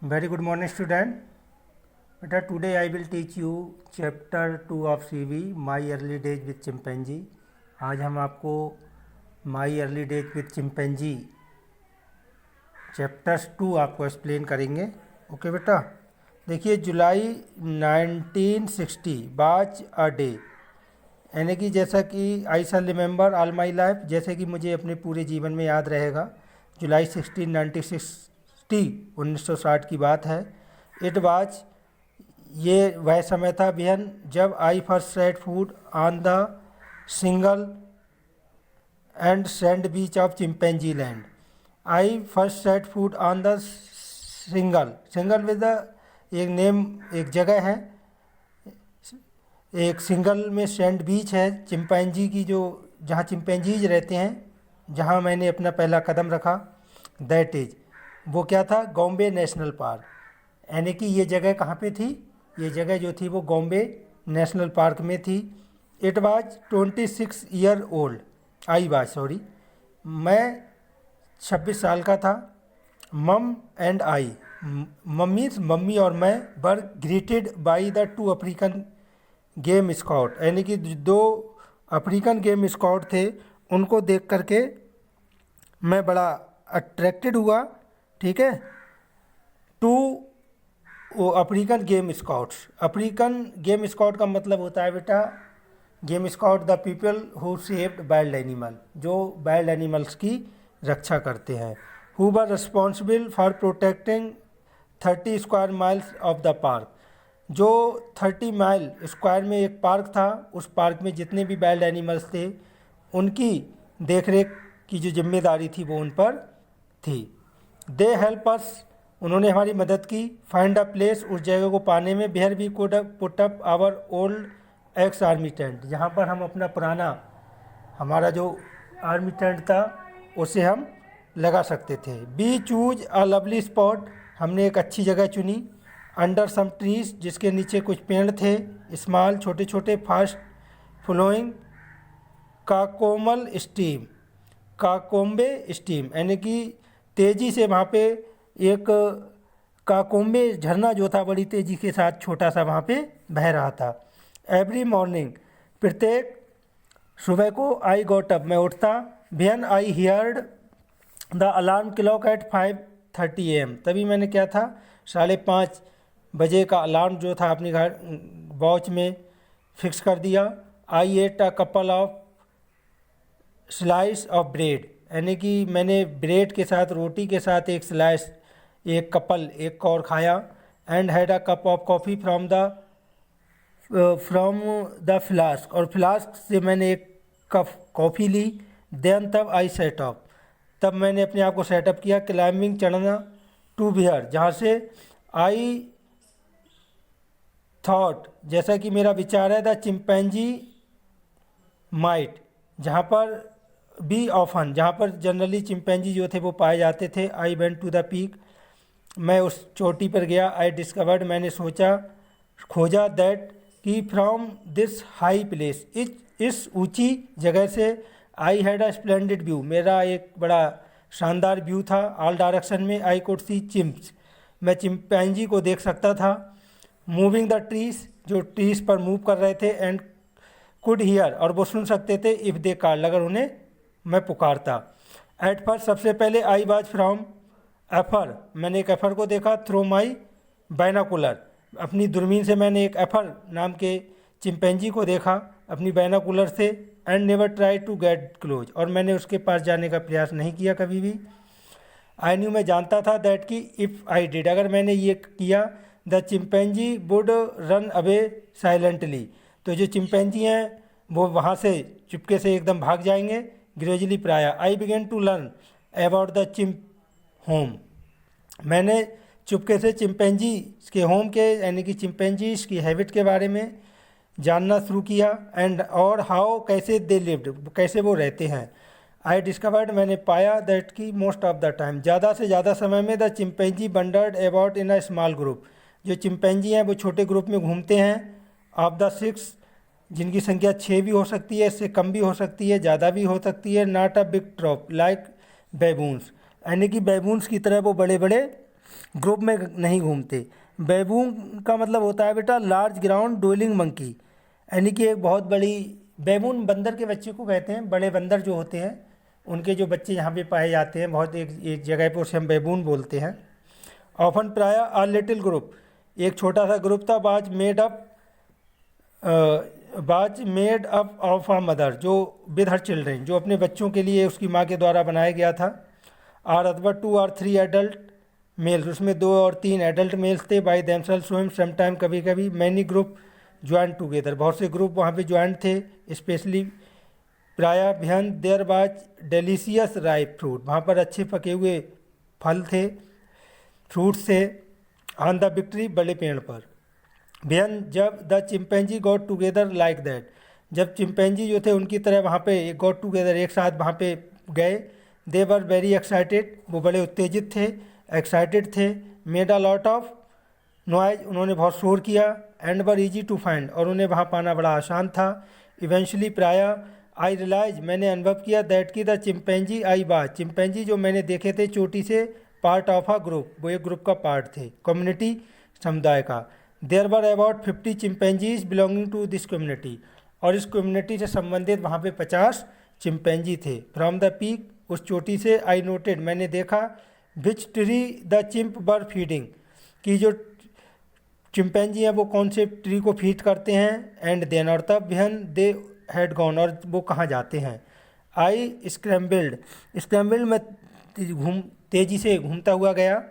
Very good morning, student. Beta, today I will teach you chapter 2 of CV, My Early Days with Chimpanzee. आज हम आपको My Early Days with Chimpanzee chapters 2 आपको explain करेंगे. Okay बेटा, देखिए जुलाई 1960 बाच a day, यानी कि जैसा कि आई शैल रिमेंबर ऑल माई लाइफ, जैसे कि मुझे अपने पूरे जीवन में याद रहेगा. जुलाई 1960 की बात है. इट वाज, ये वह समय था बिहन जब I first set food on the single and sand beach of chimpanzee land. I first set food on the single with the एक नेम, एक जगह है, एक सिंगल में सैंड बीच है चिंपैंजी की, जो जहाँ चिंपैंजीज रहते हैं, जहाँ मैंने अपना पहला कदम रखा. दैट इज, वो क्या था, बॉम्बे नेशनल पार्क. यानी कि ये जगह कहाँ पे थी, ये जगह जो थी वो बॉम्बे नेशनल पार्क में थी. It was 26 year old. मैं 26 साल का था. मम एंड आई, मम्मी और मैं were greeted by the 2 African game scout, यानी कि 2 अफ्रीकन गेम स्काउट थे. उनको देख करके मैं बड़ा अट्रैक्टेड हुआ. ठीक है, two African game scouts. African game scout का मतलब होता है बेटा, game scout the people who saved wild animal, जो वाइल्ड एनिमल्स की रक्षा करते हैं. Who were responsible for protecting 30 square miles of the park, जो 30 माइल स्क्वायर में एक पार्क था. उस पार्क में जितने भी वाइल्ड एनिमल्स थे उनकी देखरेख की जो जिम्मेदारी थी वो उन पर थी. दे हेल्प अस, उन्होंने हमारी मदद की. फाइंड अ प्लेस, उस जगह को पाने में. Where we could put up our old ex army tent, जहाँ पर हम अपना पुराना, हमारा जो आर्मी टेंट था उसे हम लगा सकते थे. We chose a lovely spot, हमने एक अच्छी जगह चुनी. अंडर सम ट्रीज, जिसके नीचे कुछ पेड़ थे. स्मॉल, छोटे छोटे. फास्ट फ्लोइंग काकोम्बे स्ट्रीम, यानी कि तेज़ी से वहाँ पे एक काकोम्बे झरना जो था बड़ी तेज़ी के साथ छोटा सा वहाँ पे बह रहा था. एवरी मॉर्निंग, प्रत्येक सुबह को. आई गॉट अप, मैं उठता. When I heard the alarm clock at 5:30 AM, तभी मैंने क्या था, 5:30 बजे का अलार्म जो था अपनी घर वॉच में फिक्स कर दिया. I ate a couple of slice of bread, यानी कि मैंने ब्रेड के साथ, रोटी के साथ एक स्लाइस, एक कपल, एक कौर खाया. And had a cup of coffee from the flask, और फ्लास्क से मैंने एक कप कॉफ़ी ली. देन तब आई सेट ऑफ, तब मैंने अपने आप को सेटअप किया. क्लाइंबिंग, चढ़ना. टू बियर, जहाँ से आई थॉट, जैसा कि मेरा विचार है. द चिंपैंजी माइट, जहाँ पर बी ऑफन, जहाँ पर जनरली चिंपैंजी जो थे वो पाए जाते थे. I went to the peak, मैं उस चोटी पर गया. आई डिस्कवर्ड, मैंने सोचा, खोजा. दैट, कि फ्रॉम दिस हाई प्लेस, इस ऊंची जगह से. I had a splendid view, मेरा एक बड़ा शानदार व्यू था. ऑल डायरेक्शन में. आई कुड सी चिम्प्स, मैं चिंपैंजी को देख सकता था. मूविंग द ट्रीज, जो ट्रीज पर मूव कर रहे थे. एंड कुड हियर, और वो सुन सकते थे. इफ़ दे कॉल्ड, अगर उन्हें मैं पुकारता. एट फर्स्ट, सबसे पहले. आई वाज फ्रॉम एफर, मैंने एक एफर को देखा. थ्रू माई बाइनाकुलर, अपनी दूरबीन से मैंने एक एफर नाम के चिंपैंजी को देखा अपनी बाइनाकुलर से. And never try to get close, और मैंने उसके पास जाने का प्रयास नहीं किया कभी भी. आई न्यू, मैं जानता था. दैट कि इफ़ आई डिड, अगर मैंने ये किया, the chimpanzee would run away silently, तो जो चिंपैंजी हैं वो वहाँ से चुपके से एकदम भाग जाएंगे. ग्रेजुअली प्राय. I began to learn about the chimp home, मैंने चुपके से चिंपैंजी के होम के, यानी कि चिंपैंजीज की हैबिट के बारे में जानना शुरू किया. एंड, और हाउ, कैसे दे लिव्ड, कैसे वो रहते हैं. आई डिस्कवर्ड, मैंने पाया. दैट की मोस्ट ऑफ द टाइम, ज़्यादा से ज़्यादा समय में. The chimpanzee wandered about in a small group, जो चिंपैंजी हैं वो छोटे ग्रुप में घूमते हैं. ऑफ द 6, जिनकी संख्या 6 भी हो सकती है, इससे कम भी हो सकती है, ज़्यादा भी हो सकती है. नॉट अ बिग ट्रॉप लाइक बैबून्स, यानी कि बैबून्स की तरह वो बड़े बड़े ग्रुप में नहीं घूमते। बैबून का मतलब होता है बेटा लार्ज ग्राउंड डोलिंग मंकी, यानी कि एक बहुत बड़ी, बैबून बंदर के बच्चे को कहते हैं, बड़े बंदर जो होते हैं उनके जो बच्चे यहाँ पे पाए जाते हैं, बहुत एक जगह पर उसे हम बैबून बोलते हैं। ऑफन प्राय अ लिटिल ग्रुप, एक छोटा सा ग्रुप था। बाज made up of a mother, जो विद हर चिल्ड्रेन, जो अपने बच्चों के लिए उसकी माँ के द्वारा बनाया गया था। आर अथवा 2 और 3 एडल्ट मेल्स, उसमें 2 और 3 एडल्ट मेल्स थे। बाई देमसेल्फ स्वयं समटाइम, कभी कभी। मैनी ग्रुप ज्वाइन टुगेदर, बहुत से ग्रुप वहाँ पे ज्वाइन थे। स्पेशली प्राय भियन देयर बाज डेलीशियस राइप फ्रूट, वहाँ पर अच्छे पके हुए फल थे, फ्रूट्स थे। ऑन द विक्ट्री, बड़े पेड़ पर। बेन जब the chimpanzee got together like that, जब चिंपैंजी जो थे उनकी तरह वहाँ पे गॉट टुगेदर, एक साथ वहाँ पे गए। दे वर वेरी एक्साइटेड, वो बड़े उत्तेजित थे, एक्साइटेड थे। Made a lot of noise, उन्होंने बहुत शोर किया। And were easy to find, और उन्हें वहाँ पाना बड़ा आसान था। इवेंचुअली प्राय आई रियलाइज, मैंने अनुभव किया। दैट की द चिंपैंजी आई बाज, चिंपैंजी जो मैंने देखे थे चोटी से, पार्ट ऑफ अ ग्रुप, वो एक ग्रुप का पार्ट थे, कम्युनिटी, समुदाय का। There were about 50 chimpanzees belonging to this community, और इस कम्युनिटी से संबंधित वहाँ पे 50 चिंपैंजी थे। फ्रॉम द पीक, उस चोटी से। आई नोटेड, मैंने देखा। Which tree the chimp were feeding, कि जो चिंपैंजी हैं वो कौन से ट्री को फीड करते हैं। एंड देन, और तब। व्हेन दे हैड गॉन, और वो कहाँ जाते हैं। आई स्क्रैम्बल्ड, स्क्रैम्बल्ड में तेज़ी से घूमता हुआ गया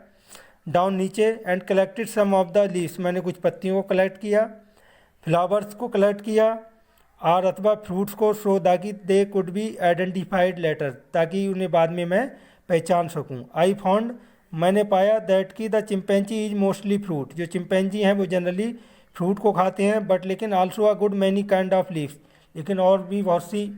डाउन नीचे। And collected some of the leaves, मैंने कुछ पत्तियों को कलेक्ट किया। फ्लावर्स को कलेक्ट किया। और अथवा फ्रूट्स को, सो ताकि they could be identified later, ताकि उन्हें बाद में मैं पहचान सकूं। आई फाउंड, मैंने पाया। दैट की the chimpanzee is mostly fruit, जो चिंपैंजी हैं वो जनरली फ्रूट को खाते हैं। बट लेकिन also a good many kind of leaves, लेकिन और भी बहुत सी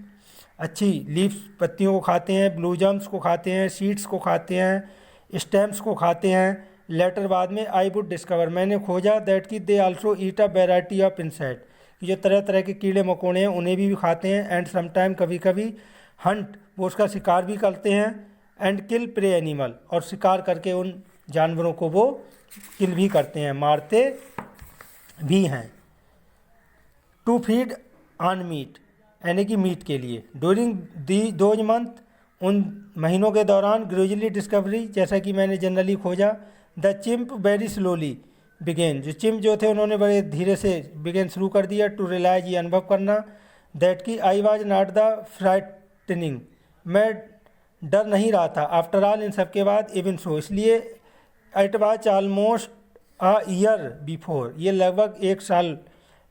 अच्छी लीव्स, पत्तियों को खाते हैं। ब्लूजम्स को खाते हैं, सीड्स को खाते हैं, स्टेम्स को खाते हैं। लेटर, बाद में। आई वुड डिस्कवर, मैंने खोजा। दैट की they also eat a variety of insect, जो तरह तरह के कीड़े मकोड़े हैं उन्हें भी खाते हैं। एंड समटाइम, कभी कभी। हंट, वो उसका शिकार भी करते हैं। एंड किल प्रे एनिमल, और शिकार करके उन जानवरों को वो किल भी करते हैं, मारते भी हैं। टू फीड ऑन मीट, यानी कि मीट के लिए। ड्यूरिंग दी दोज मंथ, उन महीनों के दौरान। ग्रेजुअली डिस्कवरी, जैसा कि मैंने जनरली खोजा। The chimp very slowly began, जो चिंप जो थे उन्होंने बड़े धीरे से बिगेन शुरू कर दिया। टू रियलाइज, ये अनुभव करना। दैट की I was not the frightening, मैं डर नहीं रहा था। आफ्टर ऑल, इन सब के बाद। इवन सो, इसलिए। It was almost a year before, ये लगभग 1 साल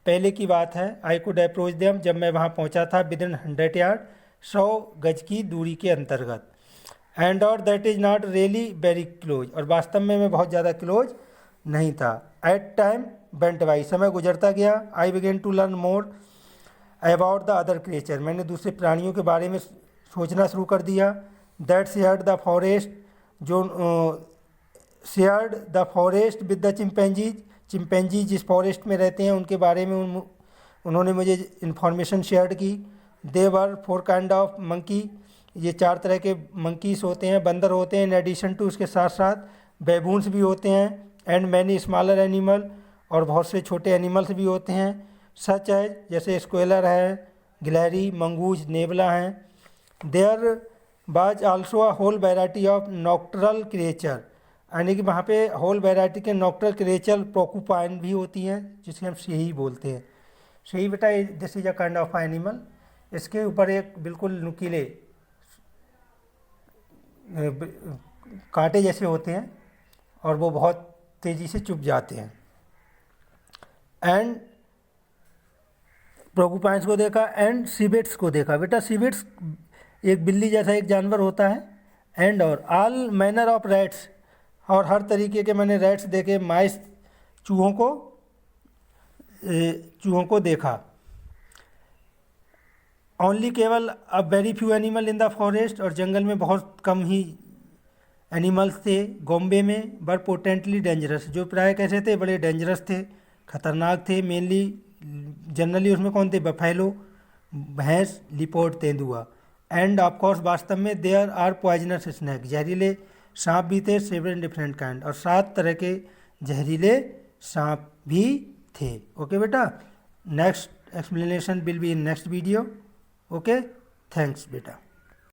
पहले की बात है। आई कुड अप्रोच देम, जब मैं वहाँ पहुँचा था। विद इन 100 यार्ड, 100 गज की दूरी के अंतर्गत। एंड और that is not really very close, और वास्तव में मैं बहुत ज़्यादा क्लोज नहीं था। एट टाइम वेंट बाई, समय गुजरता गया। I began to learn more about the other creature, मैंने दूसरे प्राणियों के बारे में सोचना शुरू कर दिया। दैट शेयर्ड द फॉरेस्ट, जो shared the forest with the chimpanzees, chimpanzee जिस फॉरेस्ट में रहते हैं उनके बारे में उन्होंने मुझे इन्फॉर्मेशन शेयर की। दे वर 4 काइंड ऑफ मंकी, ये 4 तरह के मंकीस होते हैं, बंदर होते हैं। इन एडिशन टू, उसके साथ साथ बैबून्स भी होते हैं। एंड मैनी स्मॉलर एनिमल, और बहुत से छोटे एनिमल्स भी होते हैं। सच है, जैसे स्क्वेलर है, गिलहरी, मंगूज, नेवला हैं। There was also a whole variety of nocturnal creature, यानी कि वहाँ पे होल वैरायटी के नॉक्टरल क्रिएचर, प्रोकुपाइन भी होती हैं, जिसे हम सेही बोलते हैं। सेही बेटा, this is a kind of animal, इसके ऊपर एक बिल्कुल नुकीले कांटे जैसे होते हैं, और वो बहुत तेज़ी से चुभ जाते हैं। एंड प्रोकुपाइंस को देखा। एंड सीबेट्स को देखा। बेटा सीबेट्स एक बिल्ली जैसा एक जानवर होता है। एंड और ऑल मैनर ऑफ रैट्स, और हर तरीके के मैंने रैट्स देखे। माइस, चूहों को देखा। ओनली, केवल a very few animal in the forest, और जंगल में बहुत कम ही एनिमल्स थे। बॉम्बे में वर पोटेंटली डेंजरस, जो प्राय कैसे थे, बड़े डेंजरस थे, खतरनाक थे। मेनली, जनरली उसमें कौन थे, बफेलो, भैंस, लिपोर्ड, तेंदुआ। एंड ऑफ कोर्स, वास्तव में। देयर आर पॉइजनस स्नैक, जहरीले सांप भी थे, 7 डिफरेंट काइंड, और 7 तरह के जहरीले सांप भी थे। ओके बेटा, next explanation will be in next video. Okay, thanks बेटा।